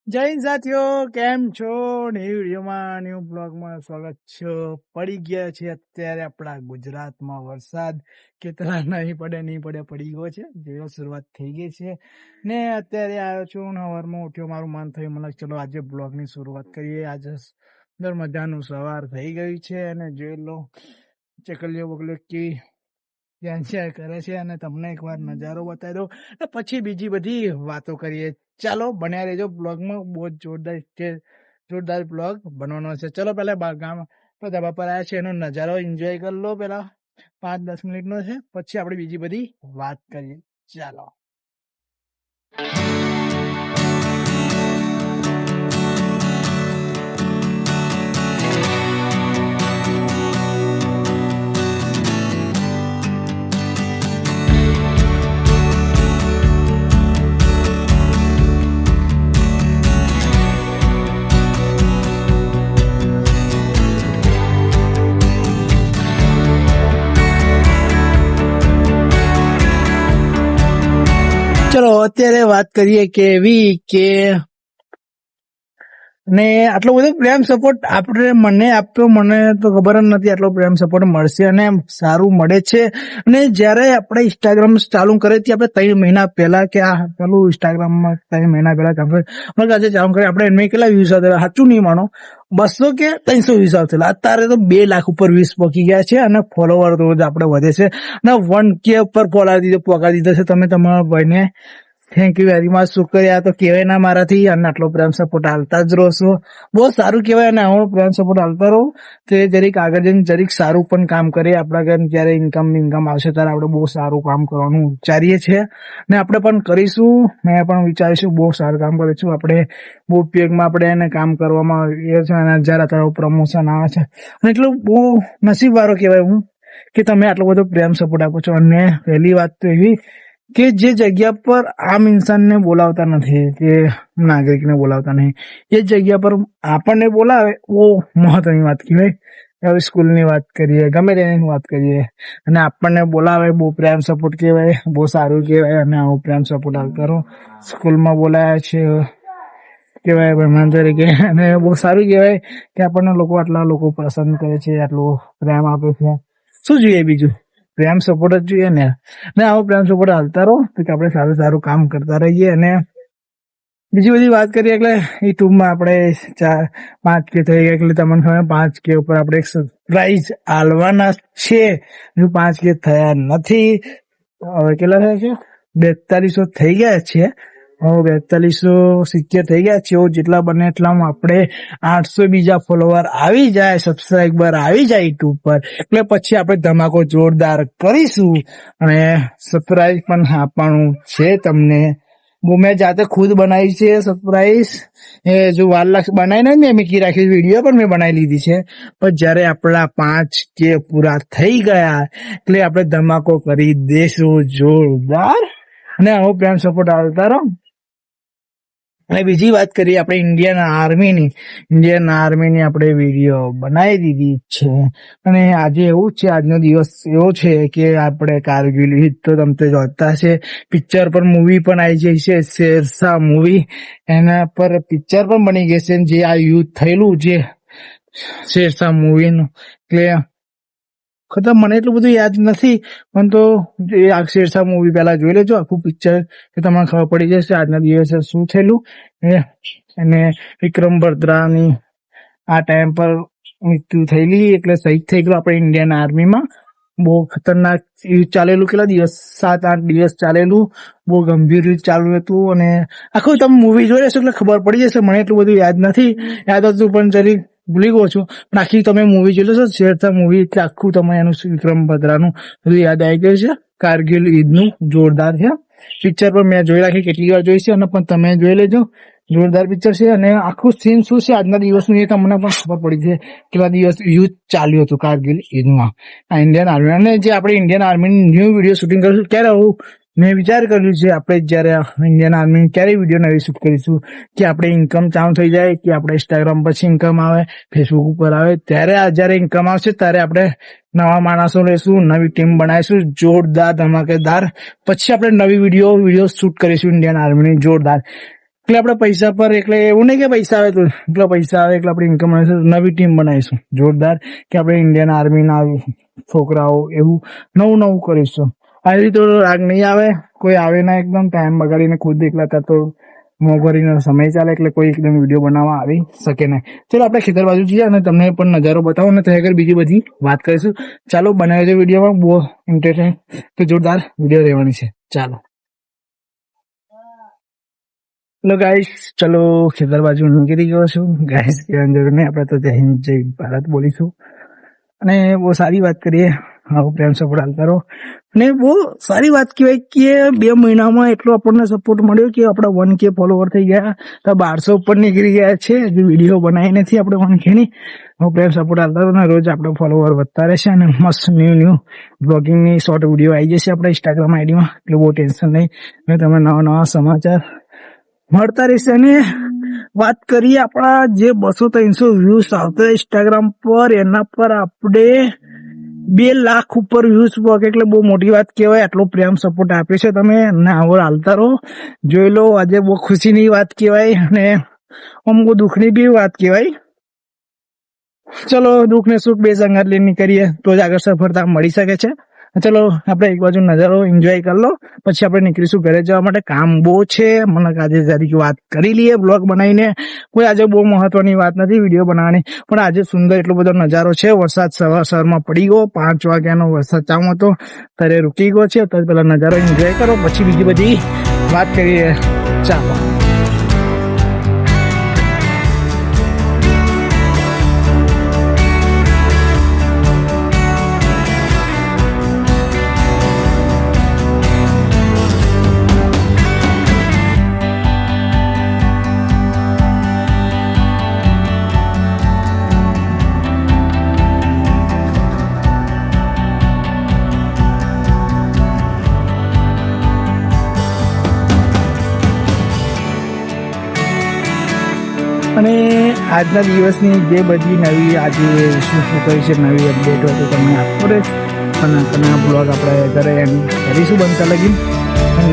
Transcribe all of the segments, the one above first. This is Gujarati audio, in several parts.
જય હિન્દ સાથીઓ, કેમ છો? ન્યુ વિડીયોમાં ન્યુ બ્લોગમાં સ્વાગત છે. પડી ગયા છે અત્યારે આપણા ગુજરાતમાં વરસાદ. કેટલા નહીં પડે પડી ગયો છે. જેવો શરૂઆત થઈ ગઈ છે ને અત્યારે આવ્યો છું ને સવારમાં ઉઠ્યો, મારું મન થયું મને ચલો આજે બ્લોગની શરૂઆત કરીએ. આજે સુંદર મજાનું સવાર થઈ ગયું છે અને જોઈ લો ચકલીઓ બકલીઓ કેવી ત્યાં કરે છે અને તમને એકવાર નજારો બતાવી દો ને પછી બીજી બધી વાતો કરીએ. ચાલો બન્યા રહેજો બ્લોગમાં. બહુ જોરદાર બ્લોગ બનવાનો છે. ચલો પહેલા ગામ ધાબા પર આવ્યા છે, એનો નજારો એન્જોય કરી લો. પેલા 5-10 મિનિટનો છે, પછી આપણે બીજી બધી વાત કરીએ. ચાલો. ચલો અત્યારે વાત કરીએ કે એવી કે ને આટલો બધો પ્રેમ સપોર્ટ આપણે મને આપ્યો, મને તો ખબર જ નથી આટલો પ્રેમ સપોર્ટ મળશે અને સારું મળે છે. અને જયારે આપણે ઇન્સ્ટાગ્રામ ચાલુ કરે તે આપણે 3 મહિના પહેલા કે આ પેલું ઇન્સ્ટાગ્રામમાં 3 મહિના પહેલા આજે ચાલુ કરી આપણે એમને કેટલા વ્યૂઝ આવતા, સાચું નહીં માનો, 200 કે 300 વ્યૂઝ આવતા. અત્યારે તો 2 લાખ ઉપર વ્યૂઝ પહોંચી ગયા છે અને ફોલોવર રોજ આપણે વધે છે અને 1K ઉપર પહોંચાડી દીધો છે. તમે તમારા ભાઈને થેન્ક યુ વેરી મચ. શુક્રિયા તો કહેવાય ના મારાથી. અને આટલો પ્રેમ સપોર્ટ હાલતા જ રહો છો, બહુ સારું કહેવાય. અને આવો પ્રેમ સપોર્ટ હાલતા રહો તો એ જરીક આગળ જઈને જરીક સારું પણ કામ કરે. આપણા ઘર જયારે ઇન્કમ આવશે ત્યારે આપણે બહુ સારું કામ કરવાનું વિચારીએ છીએ ને આપણે પણ કરીશું. મેં પણ વિચારીશું, બહુ સારું કામ કરીશું. આપણે બહુ ઉપયોગમાં આપણે એને કામ કરવામાં આવીએ છીએ અને જયારે તારો પ્રમોશન આવે છે અને એટલું બહુ નસીબ વાળો કહેવાય હું કે તમે આટલો બધો પ્રેમ સપોર્ટ આપો છો. અને પહેલી વાત તો એવી કે જે જગ્યા પર આમ ઇન્સાનને બોલાવતા નથી, કે નાગરિકને બોલાવતા નહીં, એ જગ્યા પર આપણને બોલાવે, બહુ મહત્વની વાત કહેવાય. હવે સ્કૂલની વાત કરીએ, ગમે તેની વાત કરીએ અને આપણને બોલાવે, બહુ પ્રેમ સપોર્ટ કહેવાય, બહુ સારું કહેવાય. અને આવો પ્રેમ સપોર્ટ હાલ કરો. સ્કૂલમાં બોલાયા છે કહેવાય મહેમાન તરીકે, અને બહુ સારું કહેવાય કે આપણને આટલા લોકો પસંદ કરે છે, આટલો પ્રેમ આપે છે. શું જોઈએ બીજું? પ્રેમ સપોર્ટ જ જોઈએ ને આવો પ્રેમ સપોર્ટ હાલતા રહો તો કે આપણે સારું કામ કરતા રહીએ. અને બીજી બધી વાત કરીએ એટલે યુટ્યુબમાં આપણે 5K થઈ ગયા એટલે તમને ખબર 5K ઉપર આપણે એક સરપ્રાઈઝ હાલવાના છે. હજુ 5K થયા નથી. હવે કેટલા થયા છે? 4200 થઈ ગયા છે. હવે 4270 થઈ ગયા છે. જેટલા બને એટલામાં આપણે 800 બીજા ફોલોવર આવી જાય, સબસ્ક્રાઈબર આવી જાય યુટ્યુબ પર, એટલે પછી આપણે ધમાકો જોરદાર કરીશું અને સરપ્રાઈઝ પણ આપવાનું છે તમને. મેં જાતે ખુદ બનાવી છે સરપ્રાઈઝ. એ જો વાર લાગશે બનાવીને મેં મૂકી રાખી, વિડીયો પણ મેં બનાવી લીધી છે. પણ જયારે આપણા 5K પૂરા થઈ ગયા એટલે આપણે ધમાકો કરી દેશું જોરદાર. અને આવો પ્રેમ સપોર્ટ આવતા રહો. અને બીજી વાત કરીએ આપણે ઇન્ડિયન આર્મીની આપણે વિડીયો બનાવી દીધી છે. અને આજે એવું છે, આજનો દિવસ એવો છે કે આપણે કારગિલ યુદ્ધ તો તમે જોતા છે, પિક્ચર પર મૂવી પણ આવી જાય છે, શેરશાહ મૂવી, એના પર પિક્ચર પણ બની ગઈ છે જે આ યુદ્ધ થયેલું જે શેરશાહ મૂવીનું. એટલે ખતમ, મને એટલું બધું યાદ નથી, પણ તો આ શેરશાહ મૂવી પહેલા જોઈ લેજો આખું પિક્ચર, કે તમને ખબર પડી જશે આજના દિવસે શું થયેલું. અને વિક્રમ બત્રાની આ ટાઈમ પર મૃત્યુ થયેલી, એટલે શહીદ થઈ ગયેલું આપણે ઇન્ડિયન આર્મીમાં. બહુ ખતરનાક ચાલેલું, કેટલા દિવસ, 7-8 દિવસ ચાલેલું, બહુ ગંભીર રીતે ચાલુ હતું. અને આખું તમે મૂવી જોઈ લેશો એટલે ખબર પડી જશે. મને એટલું બધું યાદ નથી, યાદ હતું પણ જરી ભૂલી ગયો છું. પણ આખી તમે મૂવી જોઈ લેશો, શેરશાહ મૂવી, એટલે આખું તમે એનું વિક્રમ બત્રાનું બધું યાદ આવી ગયું છે. કારગિલ ઈદનું જોરદાર છે પિક્ચર. પણ મેં જોઈ રાખી, કેટલી વાર જોઈ છે, અને પણ તમે જોઈ લેજો, જોરદાર પિક્ચર છે. અને આખું સીન શું છે આજના દિવસનું એ તમને પણ ખબર પડી છે, કેટલા દિવસ યુદ્ધ ચાલ્યું હતું કારગિલ ઈદમાં આ ઇન્ડિયન આર્મી. અને જે આપણે ઇન્ડિયન આર્મીની ન્યૂ વિડીયો શૂટિંગ કરીશું, ક્યારે આવું મેં વિચાર કર્યું છે, આપણે જયારે ઇન્ડિયન આર્મી ક્યારે વિડીયો નવી શૂટ કરીશું, કે આપણે ઇન્કમ ચાલુ થઈ જાય, કે આપણે ઇન્સ્ટાગ્રામ પછી ઇન્કમ આવે, ફેસબુક ઉપર આવે, ત્યારે જયારે ઇન્કમ આવશે ત્યારે આપણે નવા માણસો લેશું, નવી ટીમ બનાવીશું જોરદાર ધમાકેદાર. પછી આપણે નવી વિડીયો શૂટ કરીશું ઇન્ડિયન આર્મીની જોરદાર. એટલે આપણે પૈસા પર એટલે એવું નહીં કે પૈસા આવે તો એટલા પૈસા આવે એટલે આપણે ઇન્કમ મળે નવી ટીમ બનાવીશું જોરદાર કે આપણે ઇન્ડિયન આર્મીના છોકરાઓ એવું નવું કરીશું. આવી રીતે રાગ નહીં આવે, કોઈ આવે ના, એકદમ ટાઈમ બગાડીને ખુદ એકલા તો મોંઘવારીનો સમય ચાલે એટલે કોઈ એકદમ વિડીયો બનાવવા આવી શકે નહીં. ચલો આપણે ખેતર બાજુ જઈએ અને તમને પણ નજારો બતાવો ને ત્યાં આગળ બીજી બધી વાત કરીશું. ચાલો બનાવ્યો છે વિડીયોમાં બહુ ઇન્ટરેસ્ટિંગ તો જોરદાર વિડીયો રહેવાની છે. ચાલો હેલો ગાઈસ, ચલો ખેતર બાજુ નીકળી ગયો છું. ગાઈસ કહેવાની જરૂર નહીં, આપણે તો જય હિન્દ જય ભારત બોલીશું અને બહુ સારી વાત કરીએ. આવો પ્રેમ સપોર્ટ હાલતા રહો અને બહુ સારી વાત કહેવાય કે 2 મહિનામાં એટલો આપણને સપોર્ટ મળ્યો કે આપણા 1K ફોલોવર થઈ ગયા, તો 1200 ઉપર નીકળી ગયા છે. હજુ વિડીયો બનાવી નથી આપણે 1K ની. આવો પ્રેમ સપોર્ટ હાલતા રહો ને રોજ આપણે ફોલોવર વધતા રહેશે અને મસ્ત ન્યૂ બ્લોગિંગની શોર્ટ વિડીયો આવી જશે આપણા ઇન્સ્ટાગ્રામ આઈડીમાં. એટલે બહુ ટેન્શન નહીં, મેં તમે નવા સમાચાર મળતા રહેશે. અને વાત કરીએ આપણા જે 200-300 વ્યૂઝ આવતા ઇન્સ્ટાગ્રામ પર, એના પર આપણે 2 લાખ ઉપર વ્યૂઝ પહોંચે એટલે બહુ મોટી વાત કહેવાય. આટલો પ્રેમ સપોર્ટ આપ્યો છે તમે, અને આવો હાલતા રહો. જોઈ લો, આજે બહુ ખુશીની વાત કહેવાય અને આમ બહુ દુઃખની બી વાત કહેવાય. ચલો દુઃખ ને સુખ બે સંગાત લઈને કરીએ તો જ આગળ સફળતા મળી શકે છે. ચલો આપણે એક બાજુ નજારો એન્જોય કરી લો, પછી આપણે નીકળીશું ઘરે જવા માટે. કામ બહુ છે, મને આજે જરીક વાત કરી લઈએ બ્લોગ બનાવીને. કોઈ આજે બહુ મહત્વની વાત નથી વિડીયો બનાવવાની, પણ આજે સુંદર એટલો બધો નજારો છે. વરસાદ સવારમાં પડી ગયો, 5 વાગ્યાનો વરસાદ ચાલુ હતો, ત્યારે રૂકી ગયો છે. તો પેલા નજારો એન્જોય કરો, પછી બીજી બધી વાત કરીએ. ચાલો અને આજના દિવસની જે બધી નવી આજે શું કરી છે નવી અપડેટો તો તમને આપતો રહીશ. અને આ બ્લોગ આપણે ઘરે એમ કરીશું બનતા લગી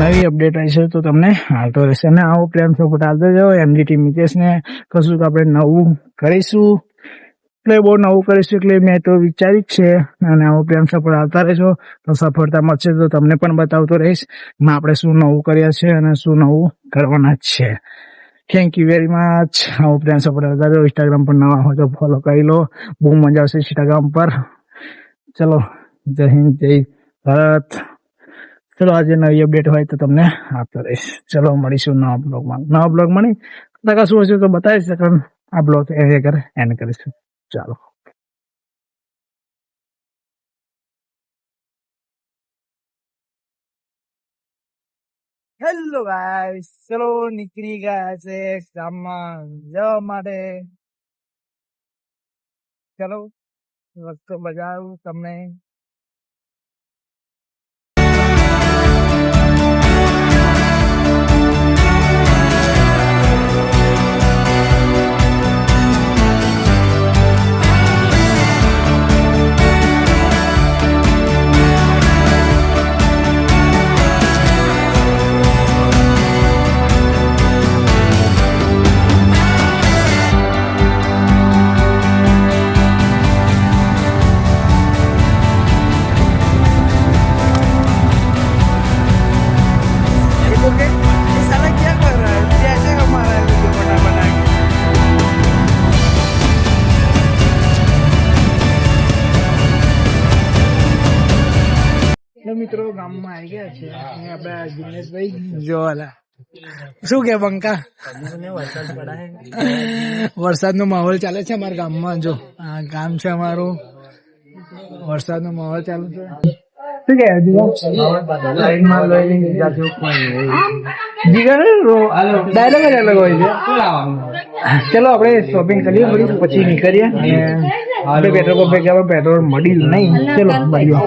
નવી અપડેટ આવી છે તો તમને આવતો રહેશે. અને આવો પ્રેમ સપોર્ટ આવતો જાઓ. MDT મિતેશને કશું તો આપણે નવું કરીશું, એટલે બહુ નવું કરીશું એટલે મેં તો વિચાર્યું જ છે. અને આવો પ્રેમ સપોર્ટ આવતા રહેશો તો સફળતા મળશે તો તમને પણ બતાવતો રહીશ આપણે શું નવું કર્યા છે અને શું નવું કરવાના જ છે. Thank you very much. આવો પ્રેમ સપોર્ટ આવતા રહ્યો. ઇન્સ્ટાગ્રામ પર નવા હોય તો ફોલો કરી લો, બહુ મજા આવશે ઇન્સ્ટાગ્રામ પર. ચલો જય હિન્દ જય ભારત. ચલો આજે નવી અપડેટ હોય તો તમને આપતો રહીશ. ચલો મળીશું નવા બ્લોગમાં નહીં શું હશે તો બતાવીશ. આ બ્લોગ એન્ડ કરીશું. ચાલો હેલો ગાઈસ, ચલો નીકળી ગયા છે ગામમાં જવા માટે. ચલો રસ્તો બજાવું તમને. મિત્રો ગામમાં આવી ગયા છે અને આપડા દિનેશભાઈ જોવાલા શું કે બંકા વરસાદ નો માહોલ ચાલે છે અમારા ગામમાં. જો આ ગામ છે અમારું, વરસાદ નો માહોલ ચાલુ છે. શું કે ડાયલોગ જ અલગ હોય છે. ચલો આપણે શોપિંગ કરીએ થોડી પછી નીકળીએ. અને પેટ્રોલ પંપે પેટ્રોલ મળી નહીં. ચલો મળીએ.